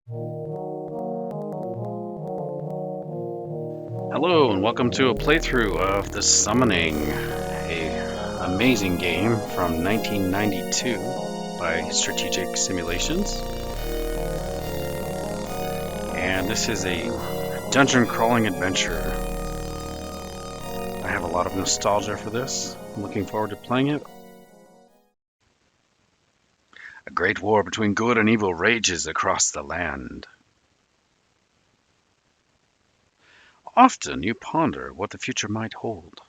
Hello and welcome to a playthrough of The Summoning, a amazing game from 1992 by Strategic Simulations. And this is a dungeon crawling adventure. I have a lot of nostalgia for this. I'm looking forward to playing it. A great war between good and evil rages across the land. Often you ponder what the future might hold.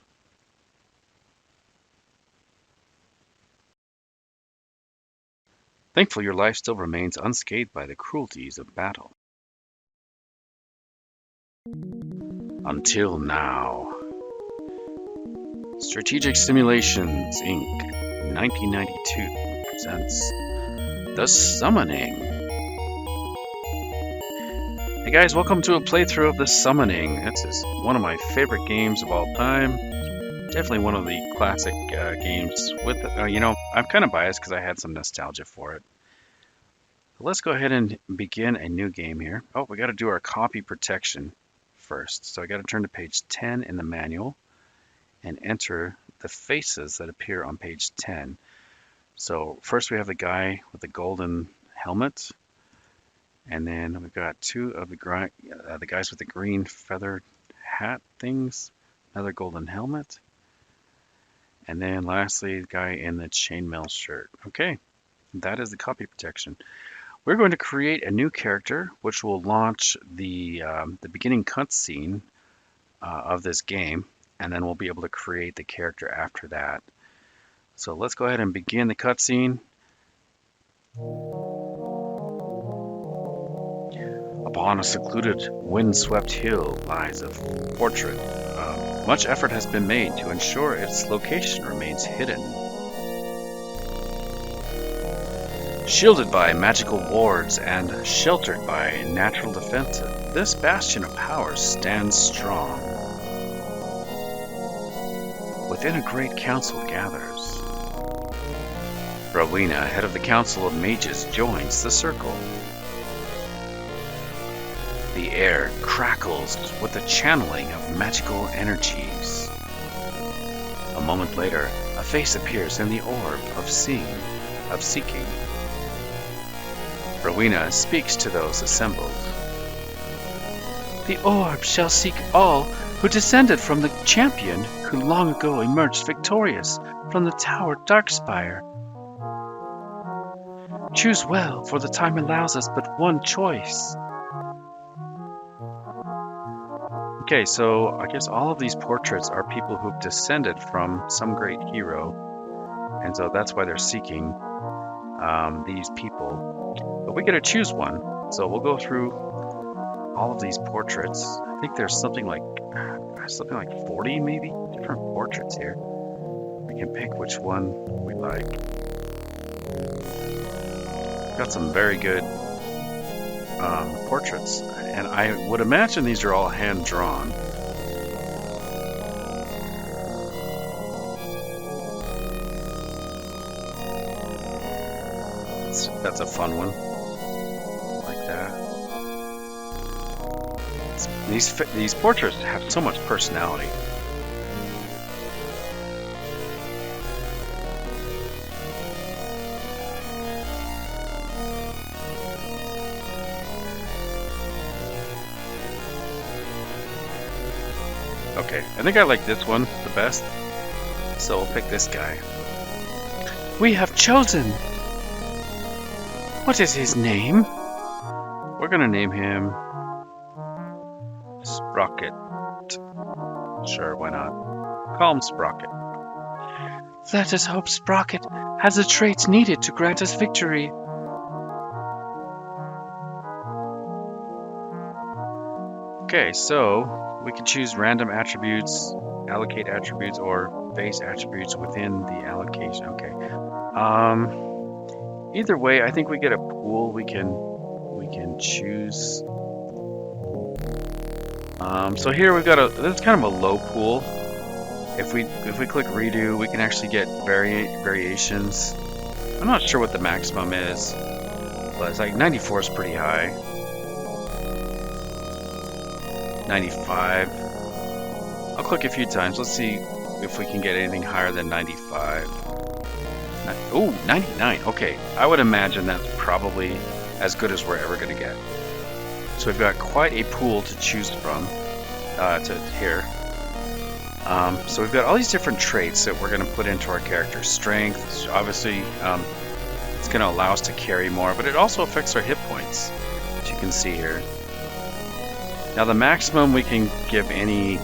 Thankfully, your life still remains unscathed by the cruelties of battle. Until now. Strategic Simulations, Inc., 1992 presents The Summoning. Hey guys, welcome to a playthrough of The Summoning. This is one of my favorite games of all time. Definitely one of the classic games with, I'm kind of biased because I had some nostalgia for it. So let's go ahead and begin a new game here. Oh, we got to do our copy protection first. So I got to turn to page 10 in the manual and enter the faces that appear on page 10. So first we have the guy with the golden helmet. And then we've got two of the guys with the green feathered hat things, another golden helmet, and then lastly the guy in the chainmail shirt. Okay, that is the copy protection. We're going to create a new character, which will launch the beginning cutscene of this game, and then we'll be able to create the character after that. So let's go ahead and begin the cutscene. Upon a secluded, wind-swept hill lies a fortress. Much effort has been made to ensure its location remains hidden. Shielded by magical wards and sheltered by natural defenses, this bastion of power stands strong. Within a great council gathers. Rowena, head of the Council of Mages, joins the circle. The air crackles with the channeling of magical energies. A moment later, a face appears in the orb of seeking. Rowena speaks to those assembled. The orb shall seek all who descended from the champion who long ago emerged victorious from the Tower Darkspire. Choose well, for the time allows us but one choice. Okay, so I guess all of these portraits are people who've descended from some great hero, and so that's why they're seeking these people. But we get to choose one, so we'll go through all of these portraits. I think there's something like 40 maybe different portraits here. We can pick which one we like. Got some very good portraits, and I would imagine these are all hand-drawn. That's a fun one. Like that. These portraits have so much personality. Okay, I think I like this one the best, so we'll pick this guy. We have chosen! What is his name? We're gonna name him Sprocket. Sure, why not? Call him Sprocket. Let us hope Sprocket has the traits needed to grant us victory. Okay, so we can choose random attributes, allocate attributes, or base attributes within the allocation. Okay. Either way, I think we get a pool. We can choose. So here we've got this is kind of a low pool. If we click redo, we can actually get variations. I'm not sure what the maximum is, but it's like 94 is pretty high. 95. I'll click a few times. Let's see if we can get anything higher than 95. Oh, 99. Okay, I would imagine that's probably as good as we're ever going to get. So we've got quite a pool to choose from to here. So we've got all these different traits that we're going to put into our character. Strength, obviously, it's going to allow us to carry more, but it also affects our hit points, as you can see here. Now the maximum we can give any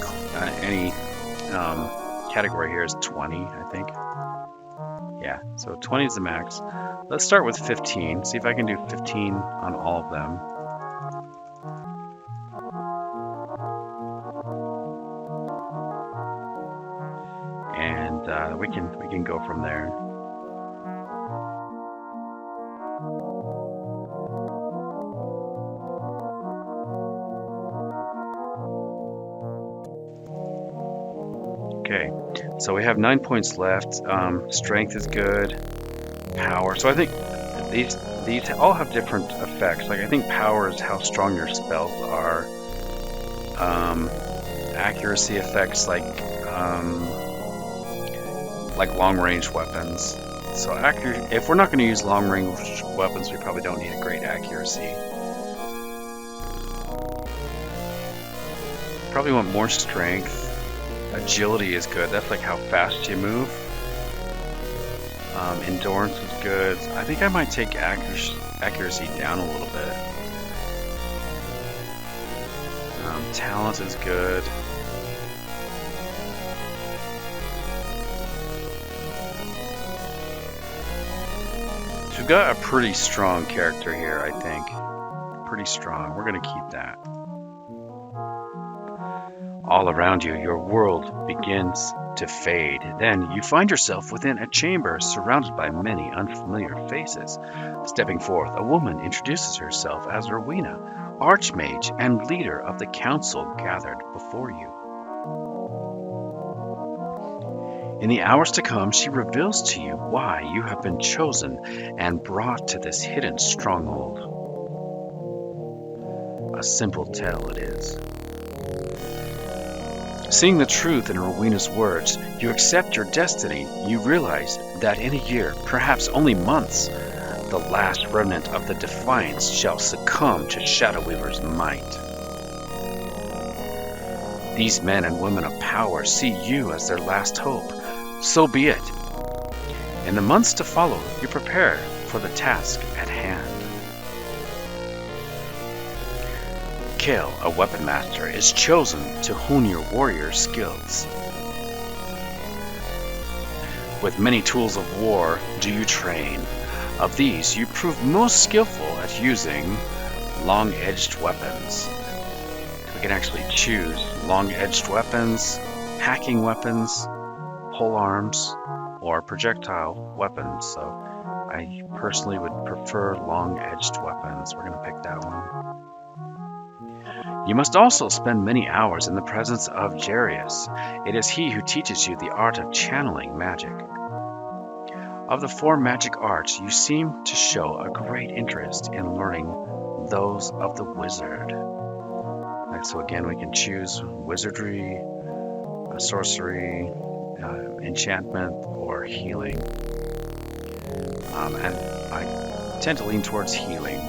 category here is 20, I think. Yeah, so 20 is the max. Let's start with 15. See if I can do 15 on all of them. And we can go from there. Okay, so we have 9 points left. Strength is good. Power. So I think these all have different effects. Like I think power is how strong your spells are. Accuracy effects like long-range weapons. So if we're not going to use long-range weapons, we probably don't need a great accuracy. Probably want more strength. Agility is good. That's like how fast you move. Endurance is good. I think I might take accuracy down a little bit. Talent is good. So we've got a pretty strong character here, I think. Pretty strong. We're going to keep that. All around you, your world begins to fade. Then you find yourself within a chamber surrounded by many unfamiliar faces. Stepping forth, a woman introduces herself as Rowena, archmage and leader of the council gathered before you. In the hours to come, she reveals to you why you have been chosen and brought to this hidden stronghold. A simple tale it is. Seeing the truth in Rowena's words, you accept your destiny. You realize that in a year, perhaps only months, the last remnant of the Defiance shall succumb to Shadow Weaver's might. These men and women of power see you as their last hope. So be it. In the months to follow, you prepare for the task at hand. Kale, a weapon master, is chosen to hone your warrior skills. With many tools of war do you train. Of these, you prove most skillful at using long-edged weapons. We can actually choose long-edged weapons, hacking weapons, polearms, or projectile weapons. So I personally would prefer long-edged weapons. We're going to pick that one. You must also spend many hours in the presence of Jarius. It is he who teaches you the art of channeling magic. Of the 4 magic arts, you seem to show a great interest in learning those of the wizard. So again, we can choose wizardry, sorcery, enchantment, or healing. And I tend to lean towards healing,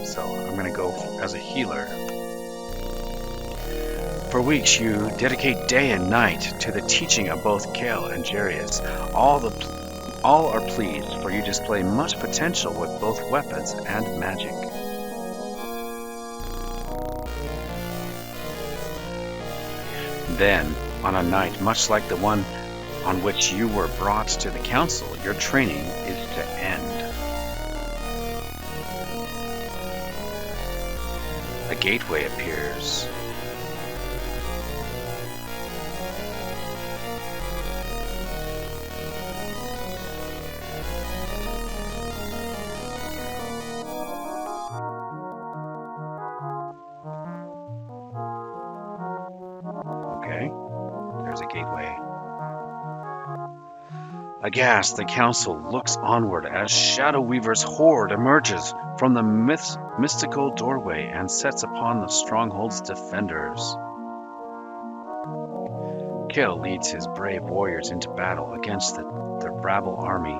so I'm going to go as a healer. For weeks you dedicate day and night to the teaching of both Kale and Jarius. All are pleased, for you display much potential with both weapons and magic. Then, on a night much like the one on which you were brought to the council, your training is to end. A gateway appears. There's a gateway. Aghast, the council looks onward as Shadow Weaver's horde emerges from the mystical doorway and sets upon the stronghold's defenders. Kale leads his brave warriors into battle against the rabble army.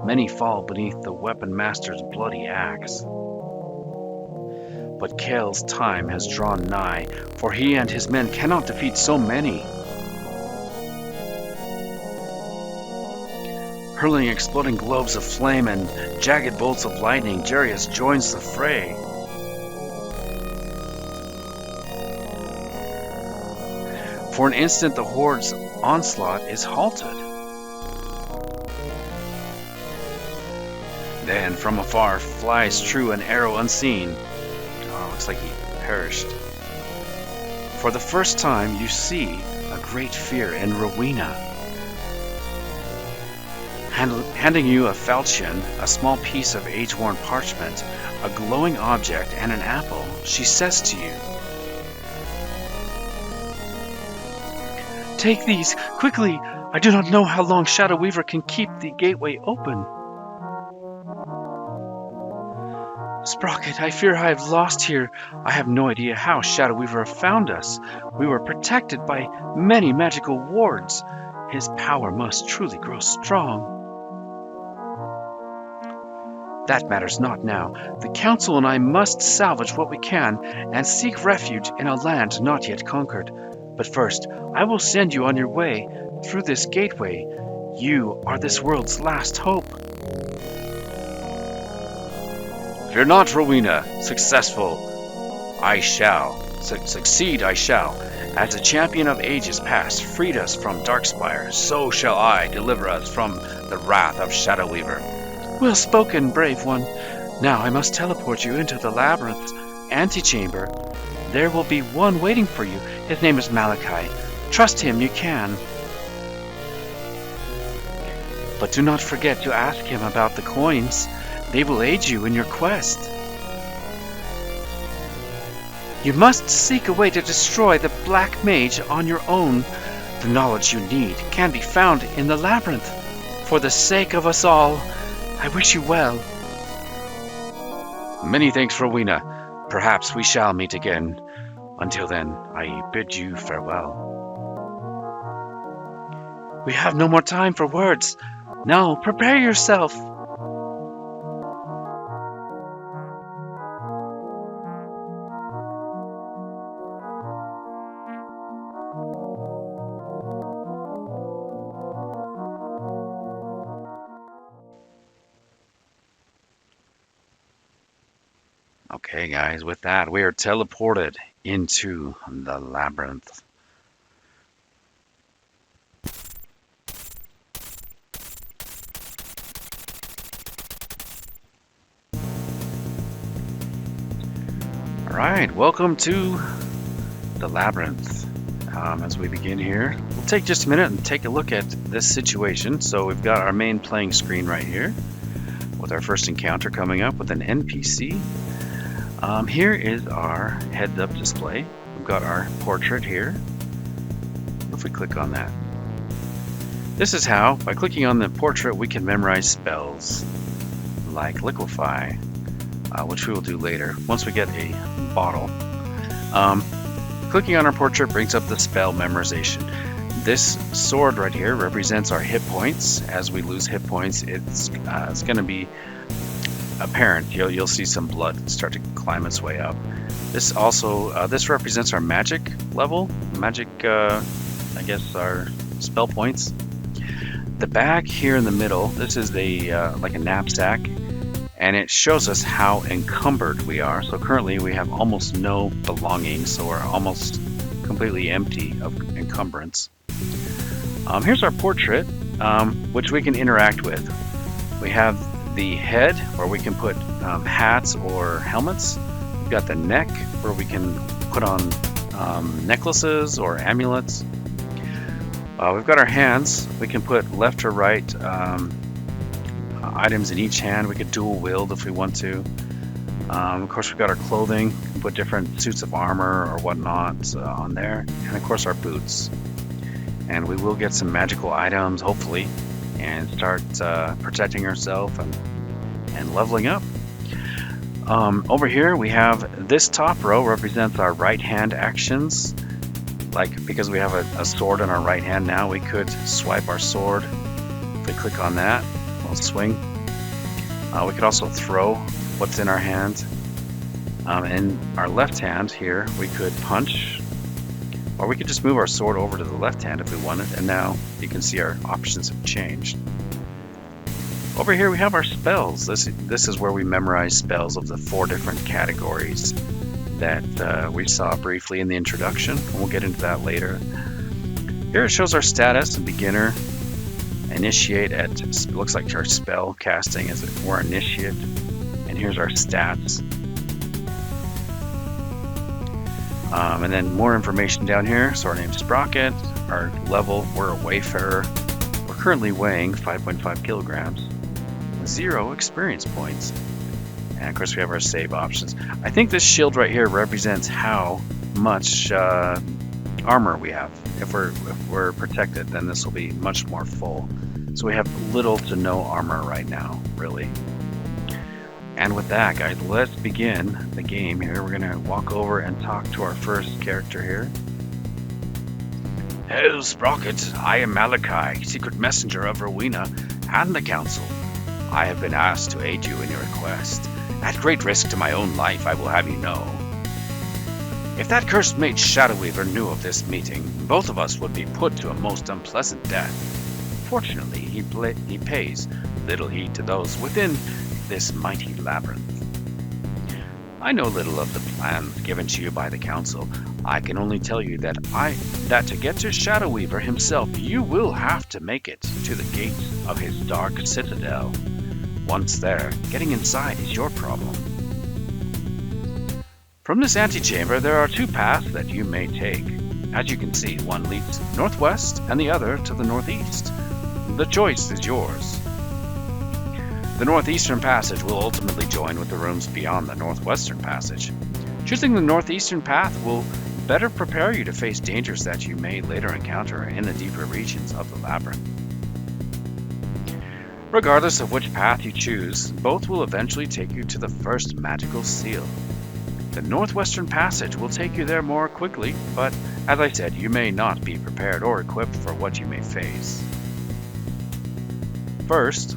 Many fall beneath the weapon master's bloody axe. But Kale's time has drawn nigh, for he and his men cannot defeat so many. Hurling exploding globes of flame and jagged bolts of lightning, Jarius joins the fray. For an instant, the horde's onslaught is halted. Then, from afar, flies true an arrow unseen. Oh, looks like he perished. For the first time, you see a great fear in Rowena. Handing you a falchion, a small piece of age-worn parchment, a glowing object, and an apple, she says to you, "Take these, quickly! I do not know how long Shadow Weaver can keep the gateway open." "Sprocket, I fear I have lost here. I have no idea how Shadow Weaver found us. We were protected by many magical wards. His power must truly grow strong." "That matters not now. The Council and I must salvage what we can and seek refuge in a land not yet conquered. But first, I will send you on your way through this gateway. You are this world's last hope." "Fear not, Rowena. Successful I shall. Succeed I shall. As the champion of ages past freed us from Darkspire, so shall I deliver us from the wrath of Shadow Weaver." "Well spoken, brave one. Now I must teleport you into the Labyrinth's antechamber. There will be one waiting for you. His name is Malachi. Trust him, you can. But do not forget to ask him about the coins. They will aid you in your quest. You must seek a way to destroy the Black Mage on your own. The knowledge you need can be found in the Labyrinth. For the sake of us all, I wish you well." "Many thanks, Rowena. Perhaps we shall meet again. Until then, I bid you farewell." "We have no more time for words. Now, prepare yourself." Okay, guys, with that, we are teleported into the Labyrinth. Alright, welcome to the Labyrinth. As we begin here, we'll take just a minute and take a look at this situation. So we've got our main playing screen right here, with our first encounter coming up with an NPC. Here is our heads-up display. We've got our portrait here. If we click on that. This is how, by clicking on the portrait, we can memorize spells like liquefy, which we will do later once we get a bottle. Clicking on our portrait brings up the spell memorization. This sword right here represents our hit points. As we lose hit points, it's going to be apparent. You'll see some blood start to climb its way up. This also this represents our magic level. Magic, I guess, our spell points. The bag here in the middle. This is like a knapsack, and it shows us how encumbered we are. So currently we have almost no belongings, so we're almost completely empty of encumbrance. Here's our portrait, which we can interact with. We have the head, where we can put hats or helmets. We've got the neck, where we can put on necklaces or amulets. We've got our hands. We can put left or right items in each hand. We could dual wield if we want to. Of course, we've got our clothing. We can put different suits of armor or whatnot on there. And of course, our boots. And we will get some magical items, hopefully, and start protecting ourselves and leveling up. Over here we have this top row represents our right hand actions. Like, because we have a sword in our right hand now, we could swipe our sword. If we click on that, we'll swing. We could also throw what's in our hand. In our left hand here, we could punch, or we could just move our sword over to the left hand if we wanted, and now you can see our options have changed. Over here we have our spells. This is where we memorize spells of the 4 different categories that we saw briefly in the introduction. We'll get into that later. Here it shows our status: beginner, initiate at, looks like our spell casting is we're initiate, and here's our stats. And then more information down here. So our name's Sprocket, our level, we're a wayfarer. We're currently weighing 5.5 kilograms, 0 experience points. And of course we have our save options. I think this shield right here represents how much armor we have. If we're protected, then this will be much more full. So we have little to no armor right now, really. And with that, guys, let's begin the game here. We're going to walk over and talk to our first character here. Hello, Sprocket. I am Malachi, secret messenger of Rowena and the Council. I have been asked to aid you in your quest. At great risk to my own life, I will have you know. If that cursed mage Shadow Weaver knew of this meeting, both of us would be put to a most unpleasant death. Fortunately, he pays little heed to those within this mighty labyrinth. I know little of the plans given to you by the Council. I can only tell you that to get to Shadow Weaver himself, you will have to make it to the gates of his dark citadel. Once there, getting inside is your problem. From this antechamber, there are 2 paths that you may take. As you can see, one leads northwest and the other to the northeast. The choice is yours. The northeastern passage will ultimately join with the rooms beyond the northwestern passage. Choosing the northeastern path will better prepare you to face dangers that you may later encounter in the deeper regions of the labyrinth. Regardless of which path you choose, both will eventually take you to the first magical seal. The northwestern passage will take you there more quickly, but as I said, you may not be prepared or equipped for what you may face. First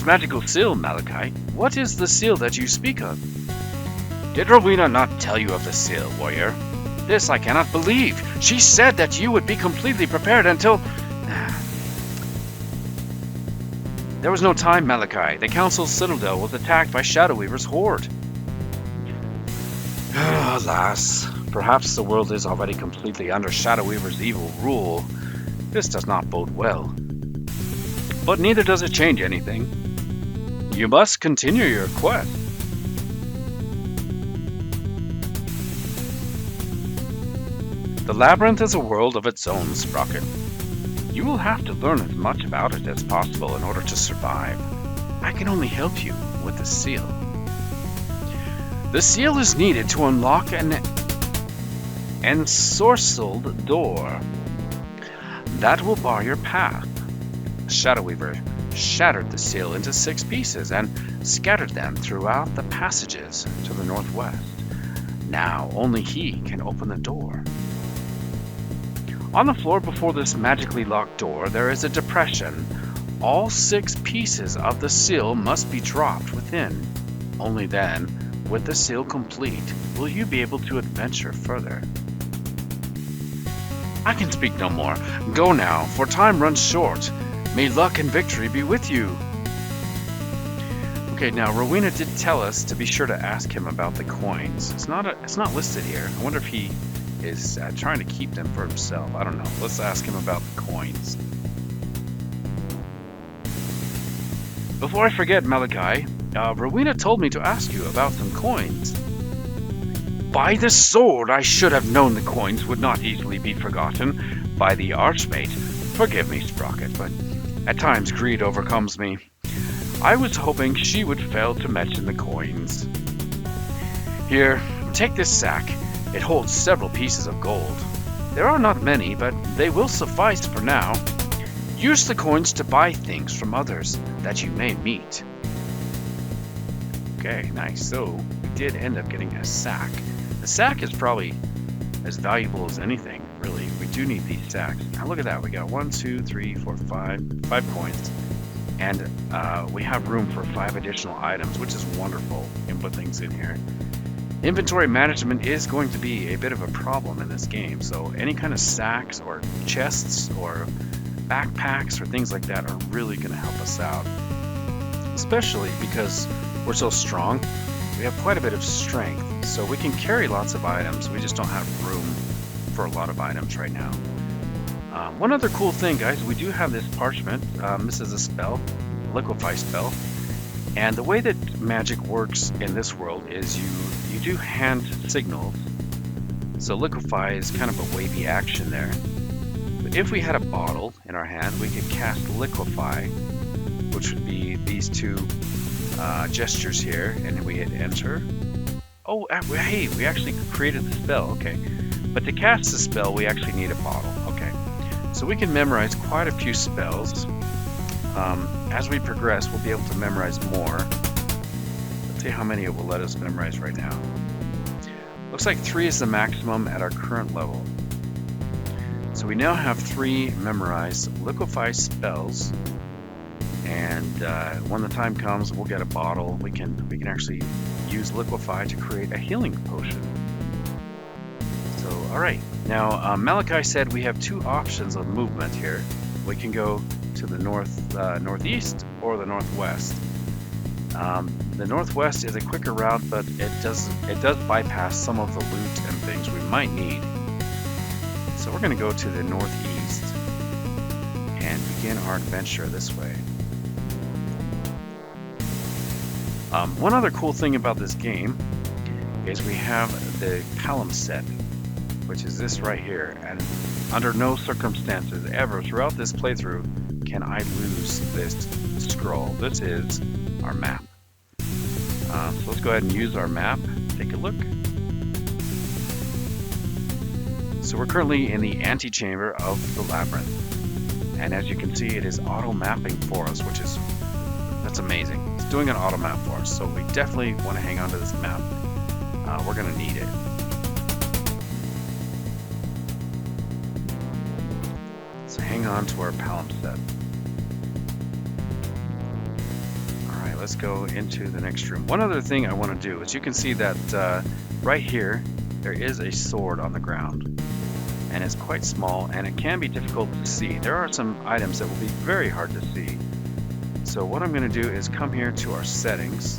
magical seal, Malachi. What is the seal that you speak of? Did Rowena not tell you of the seal, warrior? This I cannot believe. She said that you would be completely prepared until... There was no time, Malachi. The Council's citadel was attacked by Shadow Weaver's horde. Alas, perhaps the world is already completely under Shadow Weaver's evil rule. This does not bode well. But neither does it change anything. You must continue your quest. The Labyrinth is a world of its own, Sprocket. You will have to learn as much about it as possible in order to survive. I can only help you with the seal. The seal is needed to unlock an ensorcelled door that will bar your path. Shadow Weaver shattered the seal into 6 pieces and scattered them throughout the passages to the northwest. Now only he can open the door. On the floor before this magically locked door, there is a depression. All 6 pieces of the seal must be dropped within. Only then, with the seal complete, will you be able to adventure further. I can speak no more. Go now, for time runs short. May luck and victory be with you. Okay, now Rowena did tell us to be sure to ask him about the coins. It's not listed here. I wonder if he is trying to keep them for himself. I don't know. Let's ask him about the coins. Before I forget, Malachi, Rowena told me to ask you about some coins. By the sword, I should have known the coins would not easily be forgotten by the Archmage. Forgive me, Sprocket, but at times greed overcomes me. I was hoping she would fail to mention the coins. Here, take this sack. It holds several pieces of gold. There are not many, but they will suffice for now. Use the coins to buy things from others that you may meet. Okay, nice. So, we did end up getting a sack. The sack is probably as valuable as anything, really. We do need these stacks. Now look at that. We got 1, 2, 3, 4, 5 coins. And we have room for 5 additional items, which is wonderful. You can put things in here. Inventory management is going to be a bit of a problem in this game. So any kind of sacks or chests or backpacks or things like that are really going to help us out. Especially because we're so strong. We have quite a bit of strength, so we can carry lots of items. We just don't have room for a lot of items right now. One other cool thing, guys, we do have this parchment. This is a spell, a liquefy spell. And the way that magic works in this world is you do hand signals. So liquefy is kind of a wavy action there. But if we had a bottle in our hand, we could cast liquefy, which would be these two gestures here, and then we hit enter. Oh, hey, we actually created the spell, okay. But to cast the spell, we actually need a bottle, okay. So we can memorize quite a few spells. As we progress, we'll be able to memorize more. Let's see how many it will let us memorize right now. Looks like 3 is the maximum at our current level. So we now have 3 memorized liquefy spells. And when the time comes, we'll get a bottle. We can actually use liquefy to create a healing potion. So, all right. Now, Malachi said we have 2 options of movement here. We can go to the northeast or the northwest. The northwest is a quicker route, but it does bypass some of the loot and things we might need. So we're going to go to the northeast and begin our adventure this way. One other cool thing about this game is we have the palimpsest, which is this right here, and under no circumstances ever throughout this playthrough can I lose this scroll. This is our map. So let's go ahead and use our map. Take a look. So we're currently in the antechamber of the Labyrinth, and as you can see, it is auto mapping for us, that's amazing. It's doing an auto map for us, so we definitely want to hang on to this map. We're going to need it. So hang on to our palimpsest. Alright, let's go into the next room. One other thing I want to do is you can see that right here there is a sword on the ground. And it's quite small and it can be difficult to see. There are some items that will be very hard to see. So what I'm going to do is come here to our settings,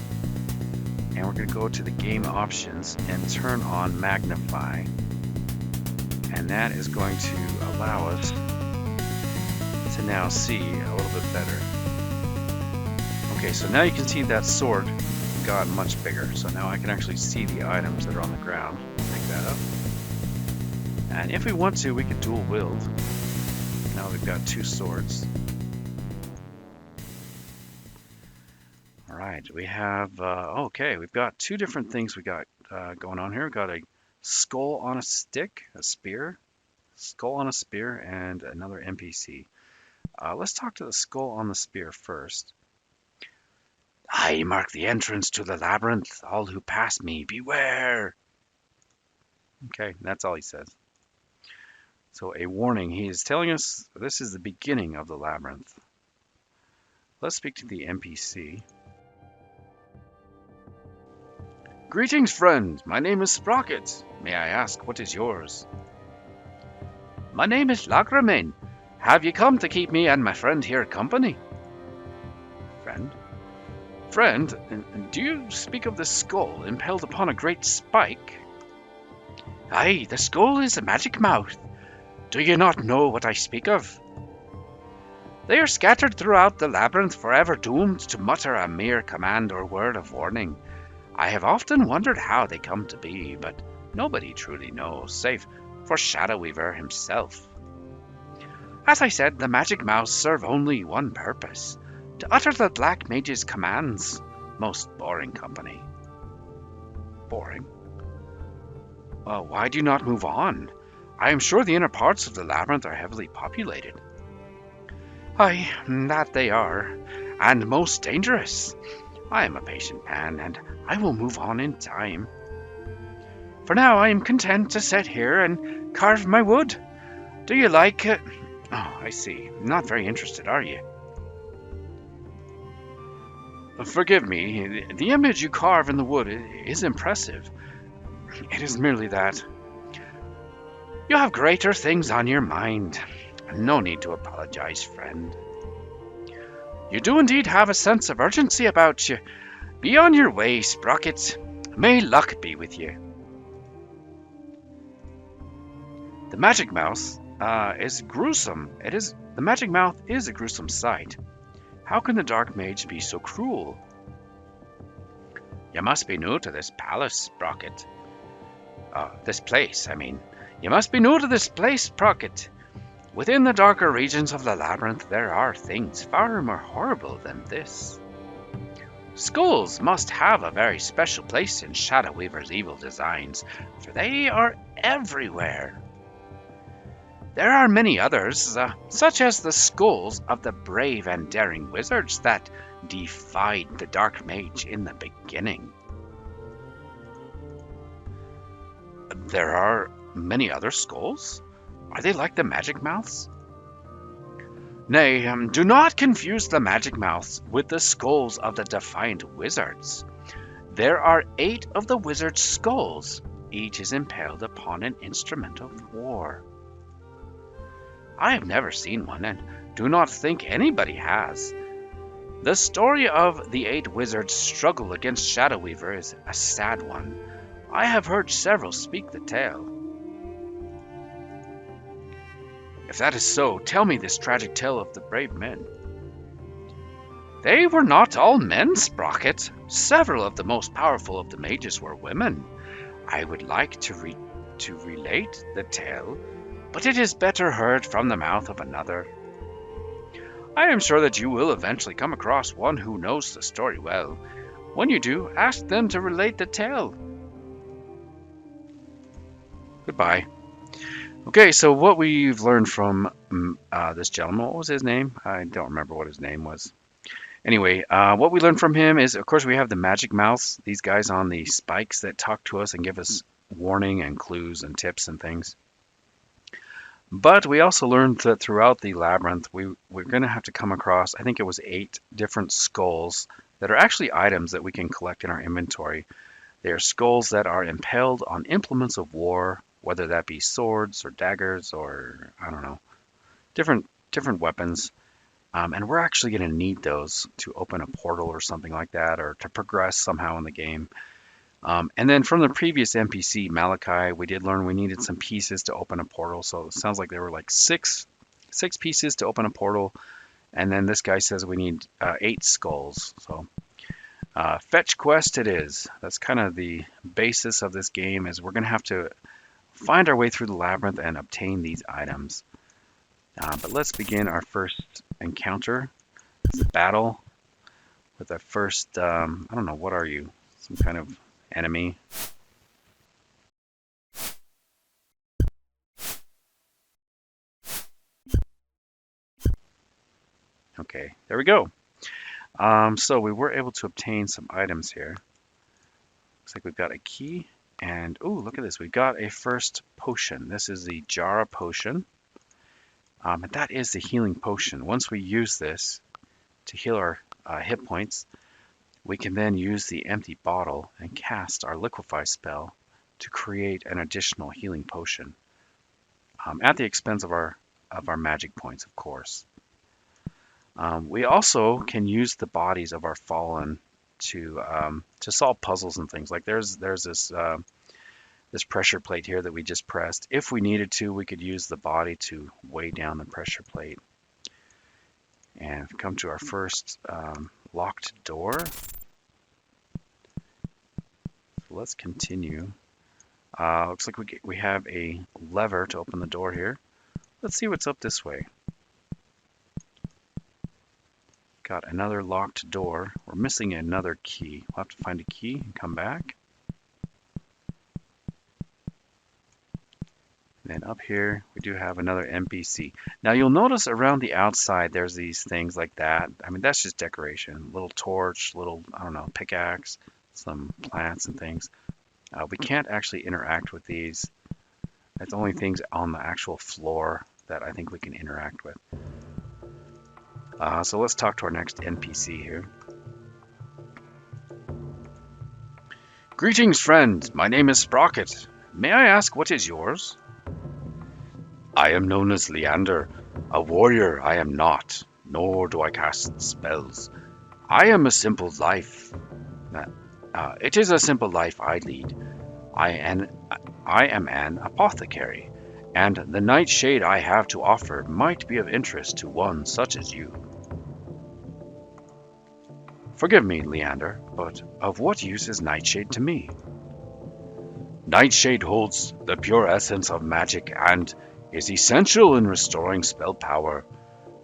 and we're going to go to the game options and turn on magnify, and that is going to allow us to now see a little bit better. Okay, so now you can see that sword got much bigger, so now I can actually see the items that are on the ground. Pick that up, and if we want to, we could dual wield. Now we've got 2 swords. Alright, we have, okay, we've got 2 different things we got going on here. We've got a skull on a stick, a spear, skull on a spear, and another NPC. Let's talk to the skull on the spear first. I mark the entrance to the labyrinth. All who pass me, beware. Okay, that's all he says. So a warning, he is telling us this is the beginning of the labyrinth. Let's speak to the NPC. Greetings, friend. My name is Sprocket. May I ask what is yours? My name is Lamain. Have you come to keep me and my friend here company? Friend? Friend, do you speak of the skull impaled upon a great spike? Aye, the skull is a magic mouth. Do you not know what I speak of? They are scattered throughout the labyrinth, forever doomed to mutter a mere command or word of warning. I have often wondered how they come to be, but nobody truly knows, save for Shadow Weaver himself. As I said, the magic mouths serve only one purpose, to utter the Black Mage's commands. Most boring company. Boring? Well, why do you not move on? I am sure the inner parts of the labyrinth are heavily populated. Aye, that they are, and most dangerous. I am a patient man, and I will move on in time. For now I am content to sit here and carve my wood. Do you like it? Oh, I see. Not very interested, are you? Forgive me. The image you carve in the wood is impressive. It is merely that. You have greater things on your mind. No need to apologize, friend. You do indeed have a sense of urgency about you. Be on your way, Sprocket. May luck be with you. The magic mouth is gruesome. The magic mouth is a gruesome sight. How can the dark mage be so cruel? You must be new to this palace, Sprocket. This place, I mean. You must be new to this place, Sprocket. Within the darker regions of the Labyrinth, there are things far more horrible than this. Skulls must have a very special place in Shadow Weaver's evil designs, for they are everywhere. There are many others, such as the skulls of the brave and daring wizards that defied the Dark Mage in the beginning. There are many other skulls? Are they like the magic mouths? Nay, do not confuse the magic mouths with the skulls of the defiant wizards. There are 8 of the wizards' skulls. Each is impaled upon an instrument of war. I have never seen one, and do not think anybody has. The story of the 8 wizards' struggle against Shadow Weaver is a sad one. I have heard several speak the tale. If that is so, tell me this tragic tale of the brave men. They were not all men, Sprocket. Several of the most powerful of the mages were women. I would like to relate the tale, but it is better heard from the mouth of another. I am sure that you will eventually come across one who knows the story well. When you do, ask them to relate the tale. Goodbye. Okay, so what we've learned from this gentleman, what was his name? I don't remember what his name was. Anyway, what we learned from him is, of course, we have the magic mouths, these guys on the spikes that talk to us and give us warning and clues and tips and things. But we also learned that throughout the labyrinth, we're going to have to come across, I think it was 8 different skulls that are actually items that we can collect in our inventory. They are skulls that are impaled on implements of war, whether that be swords or daggers or, I don't know, different weapons. And we're actually going to need those to open a portal or something like that, or to progress somehow in the game. And then from the previous NPC, Malachi, we did learn we needed some pieces to open a portal. So it sounds like there were like six pieces to open a portal. And then this guy says we need 8 skulls. So fetch quest it is. That's kind of the basis of this game, is we're going to have to find our way through the labyrinth and obtain these items. But let's begin our first encounter. It's a battle with our first, I don't know, what are you? Some kind of enemy. Okay, there we go. So we were able to obtain some items here. Looks like we've got a key. And, oh, look at this. We've got a first potion. This is the Jara potion. And that is the healing potion. Once we use this to heal our hit points, we can then use the empty bottle and cast our liquefy spell to create an additional healing potion. At the expense of our magic points, of course. We also can use the bodies of our fallen to solve puzzles and things. Like there's this pressure plate here that we just pressed. If we needed to, we could use the body to weigh down the pressure plate. And come to our first locked door. So let's continue. Looks like we have a lever to open the door here. Let's see what's up this way. Got another locked door. We're missing another key. We'll have to find a key and come back. And then up here, we do have another NPC. Now you'll notice around the outside, there's these things like that. I mean, that's just decoration. Little torch, little, I don't know, pickaxe, some plants and things. We can't actually interact with these. It's only things on the actual floor that I think we can interact with. So let's talk to our next NPC here. Greetings, friend. My name is Sprocket. May I ask what is yours? I am known as Leander. A warrior I am not, nor do I cast spells. I am a simple life. It is a simple life I lead. I am an apothecary, and the Nightshade I have to offer might be of interest to one such as you. Forgive me, Leander, but of what use is Nightshade to me? Nightshade holds the pure essence of magic and is essential in restoring spell power.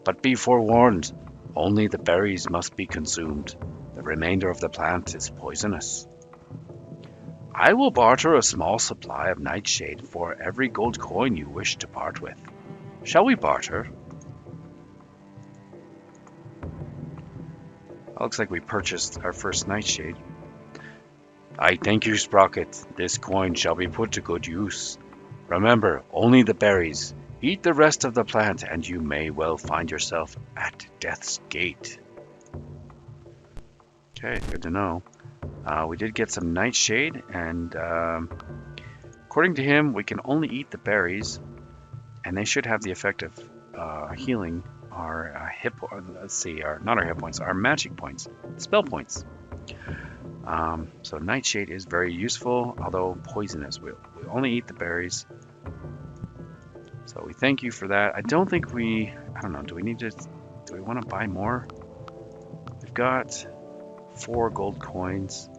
But be forewarned, only the berries must be consumed. The remainder of the plant is poisonous. I will barter a small supply of Nightshade for every gold coin you wish to part with. Shall we barter? Looks like we purchased our first Nightshade. I thank you, Sprocket. This coin shall be put to good use. Remember, only the berries. Eat the rest of the plant, and you may well find yourself at death's gate. Okay, good to know. We did get some Nightshade, and according to him, we can only eat the berries, and they should have the effect of healing our not our hit points, our magic points, spell points. So Nightshade is very useful, although poisonous. We only eat the berries. So we thank you for that. I don't know, do we want to buy more? We've got 4 gold coins.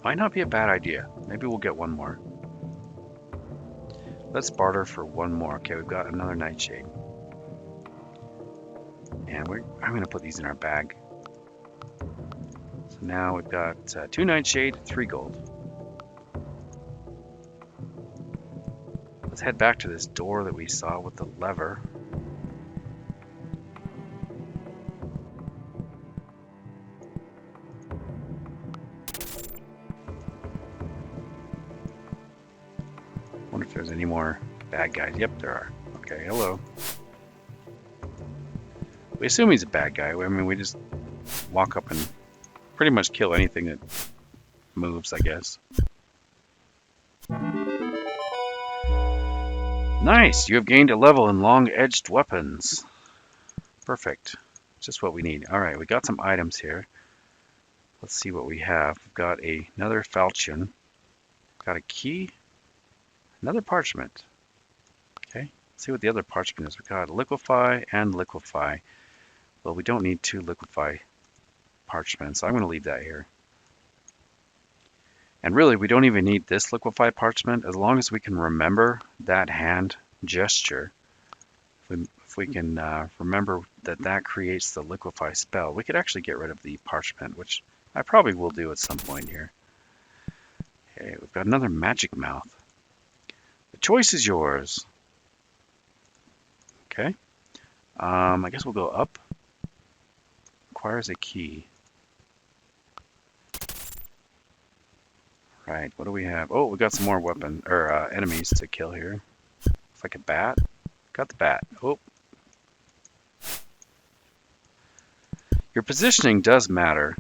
Might not be a bad idea. Maybe we'll get one more. Let's barter for one more. Okay, we've got another Nightshade. And I'm going to put these in our bag. So now we've got 2 Nightshade, 3 gold. Let's head back to this door that we saw with the lever. Wonder if there's any more bad guys. Yep, there are. Okay, hello. We assume he's a bad guy. I mean, we just walk up and pretty much kill anything that moves, I guess. Nice! You have gained a level in long-edged weapons. Perfect. Just what we need. Alright, we got some items here. Let's see what we have. We've got another falchion. Got a key. Another parchment. Okay, let's see what the other parchment is. We've got liquefy and liquefy. Well, we don't need 2 liquefy parchments, so I'm going to leave that here. And really, we don't even need this liquefy parchment as long as we can remember that hand gesture. If we can remember that creates the liquefy spell, we could actually get rid of the parchment, which I probably will do at some point here. Okay, we've got another magic mouth. The choice is yours. Okay. I guess we'll go up. Requires a key. Right, what do we have? Oh, we got some more enemies to kill here. Looks like a bat. Got the bat. Oh. Your positioning does matter.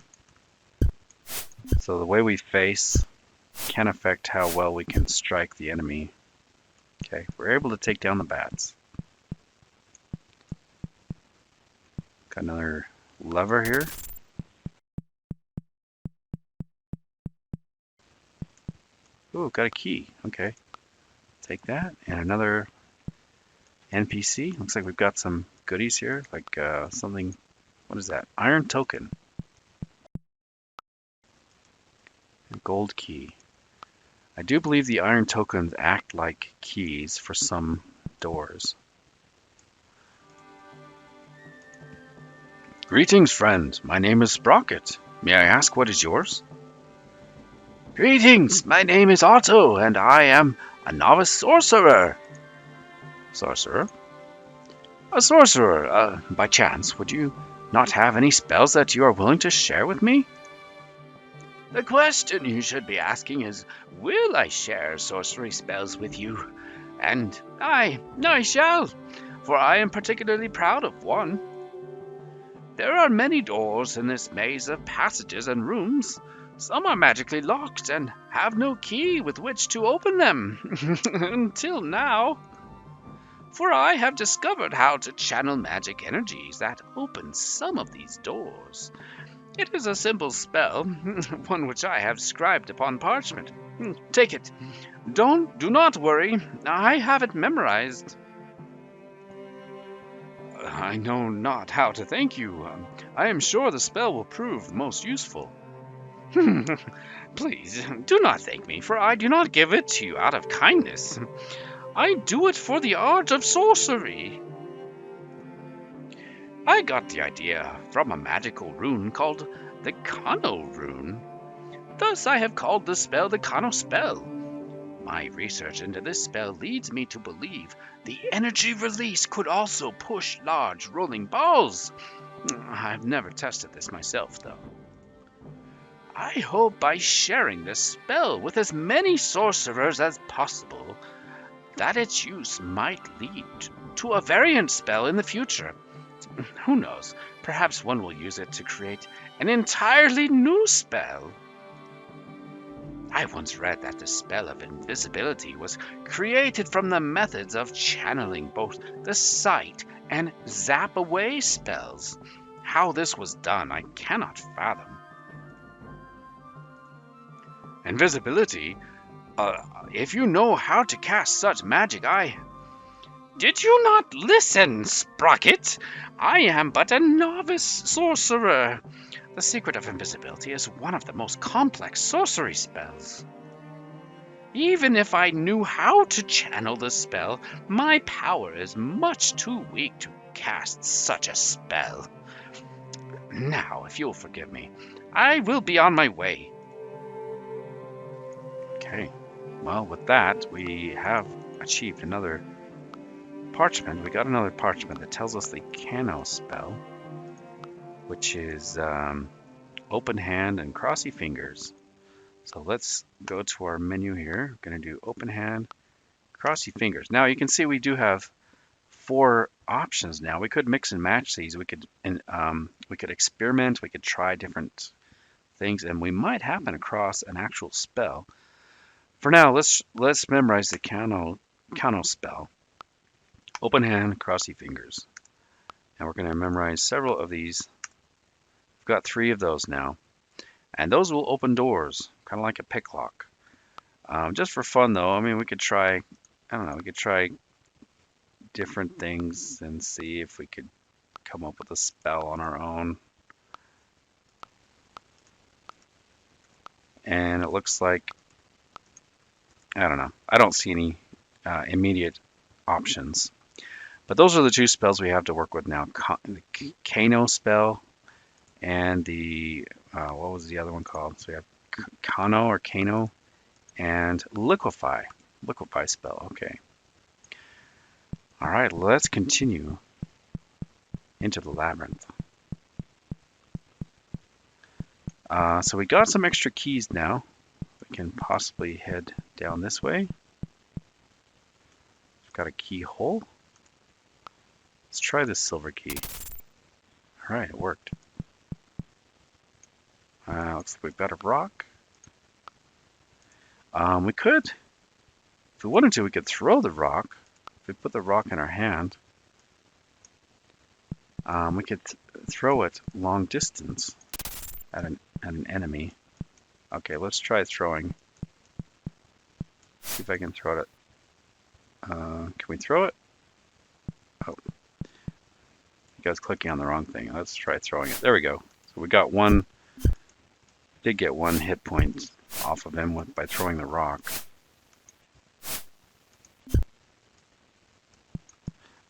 So the way we face can affect how well we can strike the enemy. Okay, we're able to take down the bats. Got another lever here. Ooh, got a key. Okay. Take that. And another NPC. Looks like we've got some goodies here. Like something. What is that? Iron token. Gold key. I do believe the iron tokens act like keys for some doors. Greetings, friend. My name is Sprocket. May I ask what is yours? Greetings, my name is Otto, and I am a novice sorcerer. Sorcerer? A sorcerer. By chance, would you not have any spells that you are willing to share with me? The question you should be asking is, will I share sorcery spells with you? And I shall, for I am particularly proud of one. There are many doors in this maze of passages and rooms. Some are magically locked and have no key with which to open them. Until now. For I have discovered how to channel magic energies that open some of these doors. It is a simple spell, one which I have scribed upon parchment. Take it. Do not worry. I have it memorized. I know not how to thank you. I am sure the spell will prove most useful. Please, do not thank me, for I do not give it to you out of kindness. I do it for the art of sorcery. I got the idea from a magical rune called the Kano rune. Thus I have called the spell the Kano spell. My research into this spell leads me to believe the energy release could also push large rolling balls. I've never tested this myself, though. I hope by sharing this spell with as many sorcerers as possible, that its use might lead to a variant spell in the future. Who knows, perhaps one will use it to create an entirely new spell. I once read that the spell of invisibility was created from the methods of channeling both the sight and zap away spells. How this was done, I cannot fathom. Invisibility? If you know how to cast such magic, Did you not listen, Sprocket? I am but a novice sorcerer. The secret of invisibility is one of the most complex sorcery spells. Even if I knew how to channel the spell, my power is much too weak to cast such a spell. Now, if you'll forgive me, I will be on my way. Okay, well, with that, we have achieved another parchment. We got another parchment that tells us the Kano spell, which is open hand and crossy fingers. So let's go to our menu here. We're going to do open hand, crossy fingers. Now you can see we do have 4 options now. We could mix and match these. We could experiment. We could try different things, and we might happen across an actual spell. For now, let's memorize the Kano spell. Open hand, crossy fingers. And we're going to memorize several of these. We've got 3 of those now. And those will open doors, kind of like a pick lock. Just for fun, though, I mean, we could try, we could try different things and see if we could come up with a spell on our own. And it looks like, I don't know, I don't see any immediate options. But those are the 2 spells we have to work with now. The Kano spell and the, what was the other one called? So we have Kano and liquefy spell. Okay. All right, let's continue into the labyrinth. So we got some extra keys now. We can possibly head down this way. We've got a keyhole. Let's try this silver key. All right, it worked. Looks like we've got a rock. We could, if we wanted to, we could throw the rock. If we put the rock in our hand, we could throw it long distance at an enemy. Okay, let's try throwing. See if I can throw it. Can we throw it? Oh, you guys clicking on the wrong thing. Let's try throwing it. There we go. So we got one. Did get 1 hit point off of him by throwing the rock.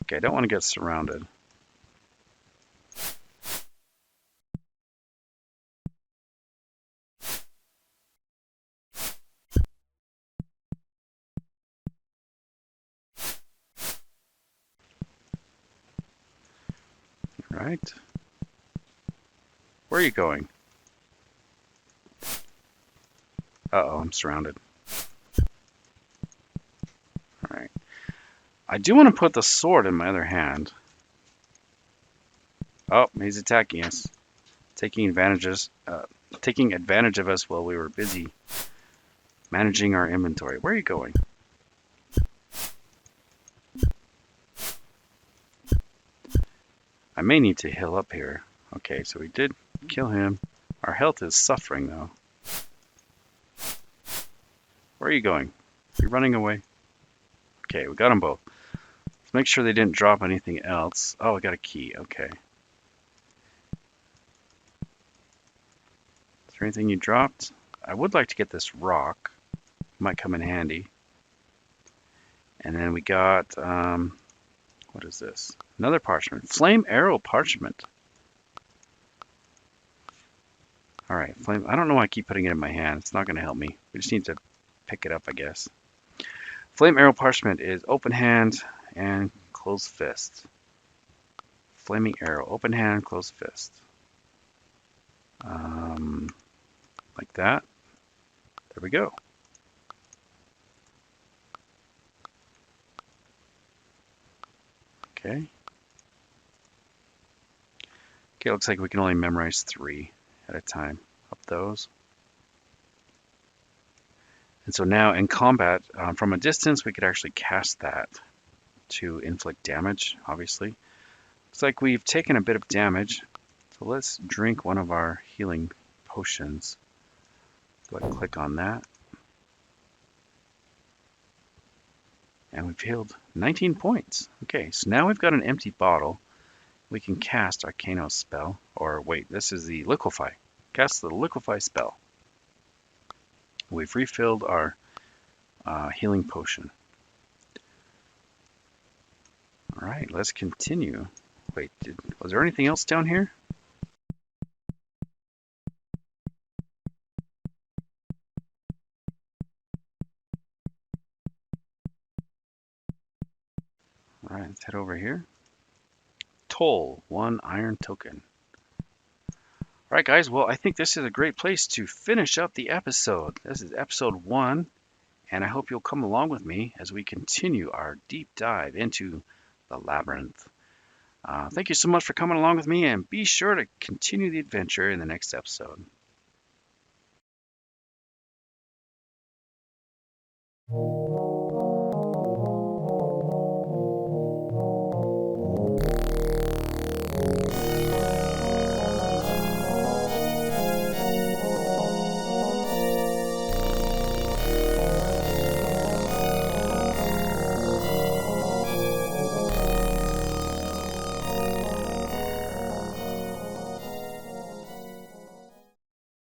Okay, I don't want to get surrounded. Right. Where are you going? Uh-oh, I'm surrounded. Alright. I do want to put the sword in my other hand. Oh, he's attacking us. Taking advantage of us while we were busy managing our inventory. Where are you going? I may need to heal up here. Okay, so we did kill him. Our health is suffering, though. Where are you going? You're running away. Okay, we got them both. Let's make sure they didn't drop anything else. Oh, we got a key. Okay. Is there anything you dropped? I would like to get this rock. Might come in handy. And then we got, what is this? Another parchment. Flame arrow parchment. Alright, flame. I don't know why I keep putting it in my hand. It's not going to help me. We just need to pick it up, I guess. Flame arrow parchment is open hand and closed fist. Flaming arrow, open hand, closed fist. Like that. There we go. Okay. Okay, looks like we can only memorize 3 at a time. Up those. And so now in combat, from a distance, we could actually cast that to inflict damage, obviously. Looks like we've taken a bit of damage. So let's drink one of our healing potions. Go ahead and click on that. And we've healed 19 points. Okay, so now we've got an empty bottle. We can cast our Kano spell. Or wait, this is the liquefy. Cast the liquefy spell. We've refilled our healing potion. Alright, let's continue. Wait, was there anything else down here? Alright, let's head over here. Toll, 1 iron token. Alright guys, well I think this is a great place to finish up the episode. This is episode 1, and I hope you'll come along with me as we continue our deep dive into the Labyrinth. Thank you so much for coming along with me, and be sure to continue the adventure in the next episode.